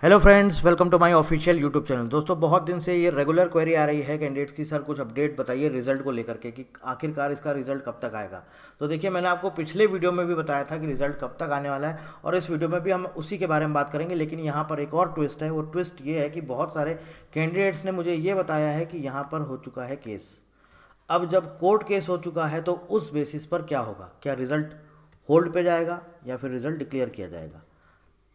Hello friends, welcome to my official YouTube channel. दोस्तों, बहुत दिन से ये रेगुलर क्वेरी आ रही है कैंडिडेट्स की, सर कुछ अपडेट बताइए रिजल्ट को लेकर के कि आखिरकार इसका रिजल्ट कब तक आएगा। तो देखिए, मैंने आपको पिछले वीडियो में भी बताया था कि रिजल्ट कब तक आने वाला है और इस वीडियो में भी हम उसी के बारे में बात करेंगे। लेकिन यहाँ पर एक और ट्विस्ट है। वो ट्विस्ट ये है कि बहुत सारे कैंडिडेट्स ने मुझे ये बताया है कि यहाँ पर हो चुका है केस। अब जब कोर्ट केस हो चुका है तो उस बेसिस पर क्या होगा, क्या रिजल्ट होल्ड पे जाएगा या फिर रिजल्ट डिक्लेयर किया जाएगा।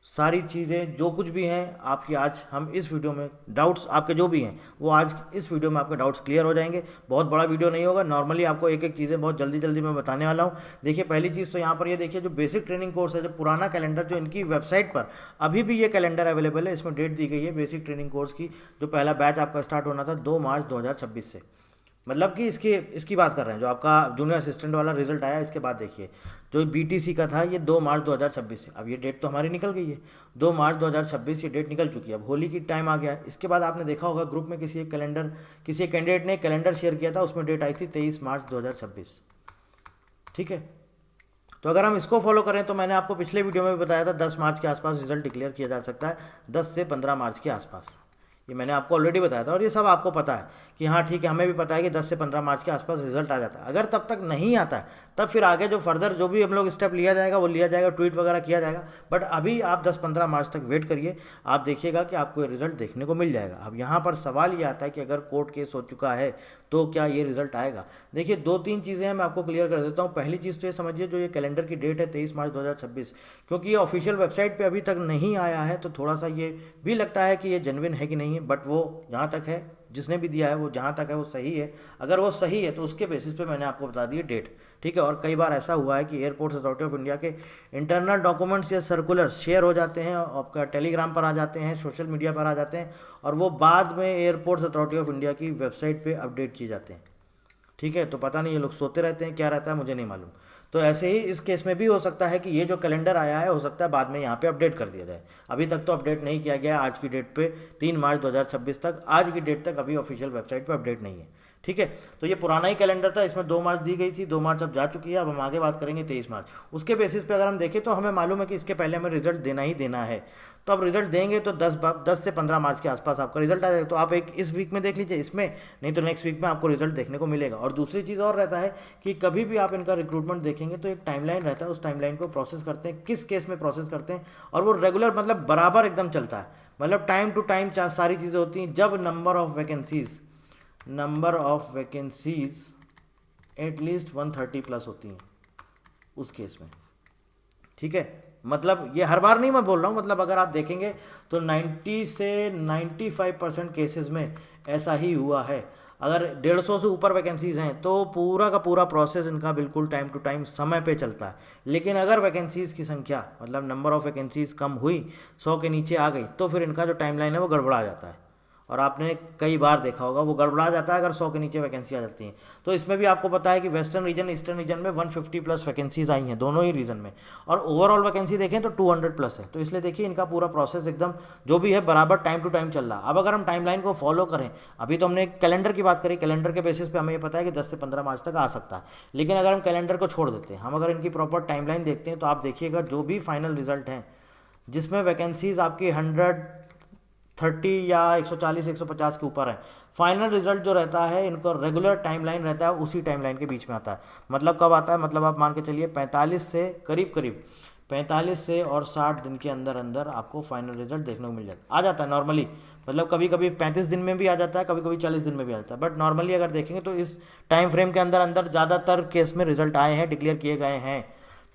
सारी चीज़ें जो कुछ भी हैं आपकी, आज हम इस वीडियो में डाउट्स आपके जो भी हैं वो आज इस वीडियो में आपके डाउट्स क्लियर हो जाएंगे। बहुत बड़ा वीडियो नहीं होगा, नॉर्मली आपको एक एक चीज़ें बहुत जल्दी जल्दी मैं बताने वाला हूँ। देखिए, पहली चीज़ तो यहाँ पर ये देखिए, जो बेसिक ट्रेनिंग कोर्स है, जो पुराना कैलेंडर जो इनकी वेबसाइट पर अभी भी ये कैलेंडर अवेलेबल है, इसमें डेट दी गई है बेसिक ट्रेनिंग कोर्स की। जो पहला बैच आपका स्टार्ट होना था 2 मार्च 2026 से, मतलब कि इसकी बात कर रहे हैं। जो आपका जूनियर असिस्टेंट वाला रिजल्ट आया इसके बाद देखिए, जो बीटीसी का था ये 2 मार्च 2026 से। अब ये डेट तो हमारी निकल गई है, 2 मार्च 2026 ये डेट निकल चुकी है। अब होली की टाइम आ गया है। इसके बाद आपने देखा होगा ग्रुप में किसी एक कैंडिडेट ने कैलेंडर शेयर किया था, उसमें डेट आई थी 23 मार्च 2026। ठीक है, तो अगर हम इसको फॉलो करें तो मैंने आपको पिछले वीडियो में भी बताया था 10 मार्च के आसपास रिजल्ट डिक्लेयर किया जा सकता है, 10 से 15 मार्च के आसपास। ये मैंने आपको ऑलरेडी बताया था और ये सब आपको पता है कि हाँ ठीक है, हमें भी पता है कि 10 से 15 मार्च के आसपास रिजल्ट आ जाता है। अगर तब तक नहीं आता है तब फिर आगे जो फर्दर जो भी हम लोग स्टेप लिया जाएगा वो लिया जाएगा, ट्वीट वगैरह किया जाएगा। बट अभी आप 10-15 मार्च तक वेट करिए, आप देखिएगा कि आपको ये रिजल्ट देखने को मिल जाएगा। अब यहाँ पर सवाल ये आता है कि अगर कोर्ट केस हो चुका है तो क्या ये रिजल्ट आएगा। देखिए, 2-3 चीज़ें हैं, मैं आपको क्लियर कर देता हूँ। पहली चीज़ तो ये समझिए, जो ये कैलेंडर की डेट है 23 मार्च 2026, क्योंकि ये ऑफिशियल वेबसाइट पे अभी तक नहीं आया है तो थोड़ा सा ये भी लगता है कि ये जेन्युइन है कि नहीं है। बट वो जहाँ तक है, जिसने भी दिया है वो जहाँ तक है वो सही है। अगर वो सही है तो उसके बेसिस पे मैंने आपको बता दी डेट। ठीक है, और कई बार ऐसा हुआ है कि एयरपोर्ट्स अथॉरिटी ऑफ इंडिया के इंटरनल डॉक्यूमेंट्स या सर्कुलर शेयर हो जाते हैं, आपका टेलीग्राम पर आ जाते हैं, सोशल मीडिया पर आ जाते हैं और वो बाद में एयरपोर्ट्स अथॉरिटी ऑफ इंडिया की वेबसाइट पे अपडेट किए जाते हैं। ठीक है, तो पता नहीं ये लोग सोते रहते हैं, क्या रहता है मुझे नहीं मालूम। तो ऐसे ही इस केस में भी हो सकता है कि ये जो कैलेंडर आया है हो सकता है बाद में यहाँ पे अपडेट कर दिया जाए। अभी तक तो अपडेट नहीं किया गया, आज की डेट पे 3 मार्च 2026 तक, आज की डेट तक अभी ऑफिशियल वेबसाइट पे अपडेट नहीं है। ठीक है, तो ये पुराना ही कैलेंडर था, इसमें 2 मार्च दी गई थी, 2 मार्च अब जा चुकी है। अब हम आगे बात करेंगे 23 मार्च। उसके बेसिस पे अगर हम देखें तो हमें मालूम है कि इसके पहले हमें रिजल्ट देना ही देना है। तो अब रिजल्ट देंगे तो 10 से 15 मार्च के आसपास आपका रिजल्ट आ जाएगा। तो आप एक इस वीक में देख लीजिए, इसमें नहीं तो नेक्स्ट वीक में आपको रिजल्ट देखने को मिलेगा। और दूसरी चीज़ और रहता है कि कभी भी आप इनका रिक्रूटमेंट देखेंगे तो एक टाइमलाइन रहता है, उस टाइमलाइन को प्रोसेस करते हैं, किस केस में प्रोसेस करते हैं, और वो रेगुलर मतलब बराबर एकदम चलता है। मतलब टाइम टू टाइम सारी चीज़ें होती हैं। जब number of vacancies at least 130 plus होती हैं उस केस में। ठीक है, मतलब ये हर बार नहीं मैं बोल रहा हूँ, मतलब अगर आप देखेंगे तो 90 से 95% केसेस में ऐसा ही हुआ है। अगर 150 से ऊपर वैकेंसीज हैं तो पूरा का पूरा प्रोसेस इनका बिल्कुल टाइम टू टाइम समय पे चलता है। लेकिन अगर वैकेंसीज़ की संख्या मतलब नंबर ऑफ़ वैकेंसीज़ कम हुई, 100 के नीचे आ गई, तो फिर इनका जो टाइमलाइन है वो गड़बड़ा जाता है। और आपने कई बार देखा होगा वो गड़बड़ा जाता है अगर 100 के नीचे वैकेंसी आ जाती हैं। तो इसमें भी आपको पता है कि वेस्टर्न रीजन ईस्टर्न रीजन में 150 प्लस वैकेंसीज आई हैं दोनों ही रीजन में, और ओवरऑल वैकेंसी देखें तो 200 प्लस है। तो इसलिए देखिए, इनका पूरा प्रोसेस एकदम जो भी है बराबर टाइम टू टाइम चल रहा है। अब अगर हम टाइमलाइन को फॉलो करें, अभी तो हमने कैलेंडर की बात करी, कैलेंडर के बेसिस पे हमें ये पता है कि 10 से 15 मार्च तक आ सकता है। लेकिन अगर हम कैलेंडर को छोड़ देते हैं, हम अगर इनकी प्रॉपर टाइमलाइन देखते हैं तो आप देखिएगा जो भी फाइनल रिजल्ट हैं जिसमें वैकेंसीज आपकी 130 या 140 150 के ऊपर है, फाइनल रिजल्ट जो रहता है इनको रेगुलर टाइमलाइन रहता है उसी टाइमलाइन के बीच में आता है। मतलब कब आता है, मतलब आप मान के चलिए 45 से करीब 45 से और 60 दिन के अंदर अंदर आपको फाइनल रिजल्ट देखने को मिल जाता आ जाता है नॉर्मली। मतलब कभी कभी 35 दिन में भी आ जाता है, कभी कभी 40 दिन में भी आ जाता है, बट नॉर्मली अगर देखेंगे तो इस टाइम फ्रेम के अंदर अंदर ज़्यादातर केस में रिजल्ट आए हैं, डिक्लेयर किए गए हैं।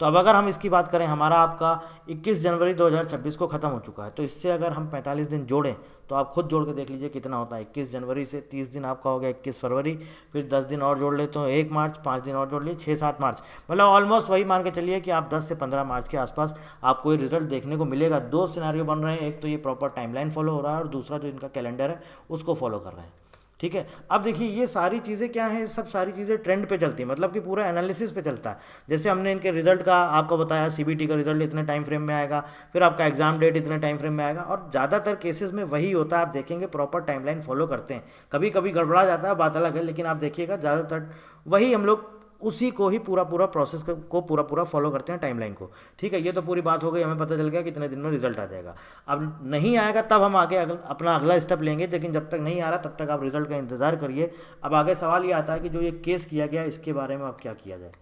तो अब अगर हम इसकी बात करें, हमारा आपका 21 जनवरी 2026 को ख़त्म हो चुका है, तो इससे अगर हम 45 दिन जोड़ें तो आप खुद जोड़ के देख लीजिए कितना होता है। 21 जनवरी से 30 दिन आपका हो गया 21 फरवरी, फिर 10 दिन और जोड़ ले तो 1 मार्च, 5 दिन और जोड़ लिए 6-7 मार्च, मतलब ऑलमोस्ट वही मान के चलिए कि आप 10 से 15 मार्च के आसपास आपको ये रिजल्ट देखने को मिलेगा। 2 सिनेरियो बन रहे हैं, एक तो ये प्रॉपर टाइमलाइन फॉलो हो रहा है और दूसरा जो इनका कैलेंडर है उसको फॉलो कर रहे हैं। ठीक है, अब देखिए ये सारी चीज़ें क्या हैं, सब सारी चीज़ें ट्रेंड पे चलती हैं, मतलब कि पूरा एनालिसिस पे चलता है। जैसे हमने इनके रिजल्ट का आपको बताया, सीबीटी का रिजल्ट इतने टाइम फ्रेम में आएगा, फिर आपका एग्जाम डेट इतने टाइम फ्रेम में आएगा, और ज़्यादातर केसेस में वही होता है। आप देखेंगे प्रॉपर टाइमलाइन फॉलो करते हैं, कभी कभी गड़बड़ा जाता है बात अलग है, लेकिन आप देखिएगा ज़्यादातर वही हम लोग उसी को ही पूरा प्रोसेस को पूरा फॉलो करते हैं, टाइमलाइन को। ठीक है, ये तो पूरी बात हो गई, हमें पता चल गया कितने दिन में रिजल्ट आ जाएगा। अब नहीं आएगा तब हम आगे अपना अगला स्टेप लेंगे, लेकिन जब तक नहीं आ रहा तब तक आप रिजल्ट का इंतज़ार करिए। अब आगे सवाल ये आता है कि जो ये केस किया गया इसके बारे में अब क्या किया जाए।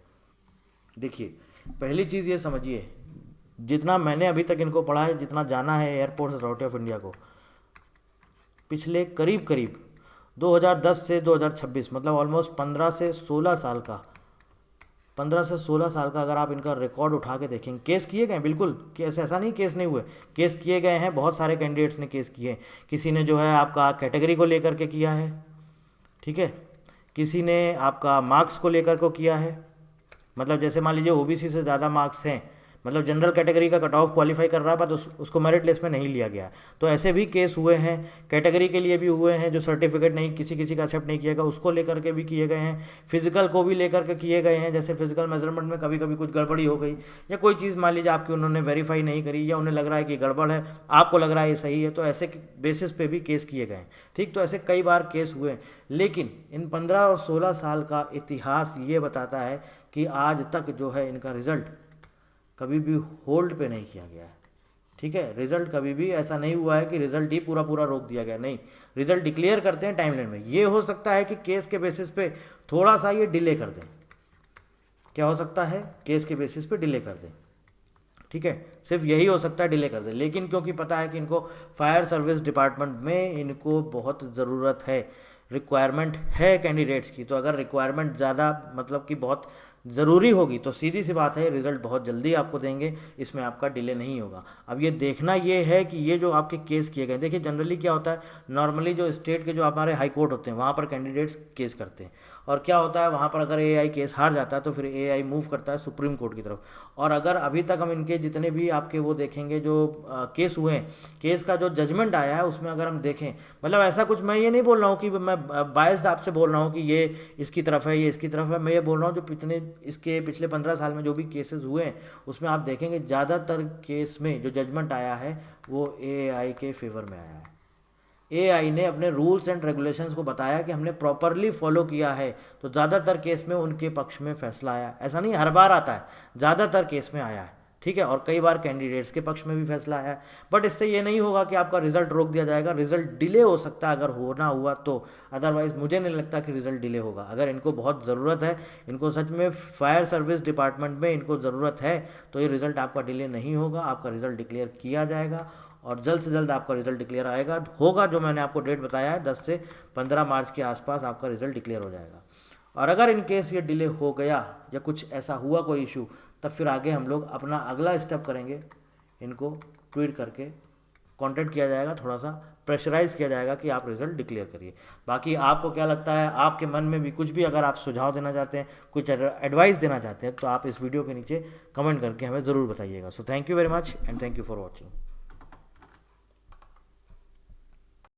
देखिए, पहली चीज़ ये समझिए, जितना मैंने अभी तक इनको पढ़ा है, जितना जाना है एयरपोर्ट्स अथॉरिटी ऑफ इंडिया को, पिछले करीब 2010 से 2026 मतलब ऑलमोस्ट 15 से 16 साल का अगर आप इनका रिकॉर्ड उठा के देखेंगे, केस किए गए बिल्कुल, केस ऐसा नहीं केस नहीं हुए, केस किए गए हैं। बहुत सारे कैंडिडेट्स ने केस किए। किसी ने जो है आपका कैटेगरी को लेकर के किया है, ठीक है, किसी ने आपका मार्क्स को लेकर को किया है, मतलब जैसे मान लीजिए ओबीसी से ज़्यादा मार्क्स हैं, मतलब जनरल कैटेगरी का कट ऑफ क्वालिफाई कर रहा है, बट उसको मेरिट लिस्ट में नहीं लिया गया, तो ऐसे भी केस हुए हैं। कैटेगरी के लिए भी हुए हैं, जो सर्टिफिकेट नहीं किसी का एक्सेप्ट नहीं किया गया, उसको लेकर के भी किए गए हैं। फिजिकल को भी लेकर के किए गए हैं, जैसे फिजिकल मेजरमेंट में कभी कभी कुछ गड़बड़ी हो गई, या कोई चीज़ मान लीजिए आपकी उन्होंने वेरीफाई नहीं करी, या उन्हें लग रहा है कि गड़बड़ है, आपको लग रहा है ये सही है, तो ऐसे बेसिस पे भी केस किए गए। ठीक, तो ऐसे कई बार केस हुए, लेकिन इन 15 और 16 साल का इतिहास ये बताता है कि आज तक जो है इनका रिजल्ट कभी भी होल्ड पे नहीं किया गया है। ठीक है, रिजल्ट कभी भी ऐसा नहीं हुआ है कि रिजल्ट ही पूरा रोक दिया गया, नहीं, रिजल्ट डिक्लेयर करते हैं टाइमलाइन में। ये हो सकता है कि केस के बेसिस पे थोड़ा सा ये डिले कर दें, क्या हो सकता है, केस के बेसिस पे डिले कर दें। ठीक है, सिर्फ यही हो सकता है, डिले कर दें, लेकिन क्योंकि पता है कि इनको फायर सर्विस डिपार्टमेंट में इनको बहुत ज़रूरत है, रिक्वायरमेंट है कैंडिडेट्स की, तो अगर रिक्वायरमेंट ज़्यादा मतलब कि बहुत ज़रूरी होगी तो सीधी सी बात है रिज़ल्ट बहुत जल्दी आपको देंगे, इसमें आपका डिले नहीं होगा। अब ये देखना ये है कि ये जो आपके केस किए गए, देखिए जनरली क्या होता है, नॉर्मली जो स्टेट के जो हमारे हाई कोर्ट होते हैं वहाँ पर कैंडिडेट्स केस करते हैं, और क्या होता है वहाँ पर अगर एआई केस हार जाता है तो फिर एआई मूव करता है सुप्रीम कोर्ट की तरफ। और अगर अभी तक हम इनके जितने भी आपके वो देखेंगे जो केस हुए हैं, केस का जो जजमेंट आया है उसमें अगर हम देखें, मतलब ऐसा कुछ मैं ये नहीं बोल रहा हूँ कि मैं बायस्ड आपसे बोल रहा हूँ कि ये इसकी तरफ है ये इसकी तरफ है, मैं ये बोल रहा हूँ जो इसके पिछले 15 साल में जो भी केसेस हुए हैं उसमें आप देखेंगे ज़्यादातर केस में जो जजमेंट आया है वो एआई के फेवर में आया है। एआई ने अपने रूल्स एंड रेगुलेशंस को बताया कि हमने प्रॉपरली फॉलो किया है, तो ज़्यादातर केस में उनके पक्ष में फैसला आया। ऐसा नहीं हर बार आता है, ज़्यादातर केस में आया है। ठीक है, और कई बार कैंडिडेट्स के पक्ष में भी फैसला आया है, बट इससे ये नहीं होगा कि आपका रिजल्ट रोक दिया जाएगा। रिजल्ट डिले हो सकता है अगर होना हुआ तो, अदरवाइज मुझे नहीं लगता कि रिजल्ट डिले होगा। अगर इनको बहुत ज़रूरत है, इनको सच में फायर सर्विस डिपार्टमेंट में इनको ज़रूरत है, तो ये रिजल्ट आपका डिले नहीं होगा, आपका रिजल्ट डिक्लेयर किया जाएगा और जल्द से जल्द आपका रिजल्ट डिक्लेयर आएगा होगा। जो मैंने आपको डेट बताया है 10 से 15 मार्च के आसपास आपका रिजल्ट डिक्लेयर हो जाएगा। और अगर इन केस ये डिले हो गया या कुछ ऐसा हुआ कोई इशू, तब फिर आगे हम लोग अपना अगला स्टेप करेंगे, इनको ट्वीट करके कांटेक्ट किया जाएगा, थोड़ा सा प्रेशराइज किया जाएगा कि आप रिजल्ट डिक्लेयर करिए। बाकी आपको क्या लगता है, आपके मन में भी कुछ भी अगर आप सुझाव देना चाहते हैं, कुछ एडवाइस देना चाहते हैं, तो आप इस वीडियो के नीचे कमेंट करके हमें ज़रूर बताइएगा। So thank you very much and thank you for watching.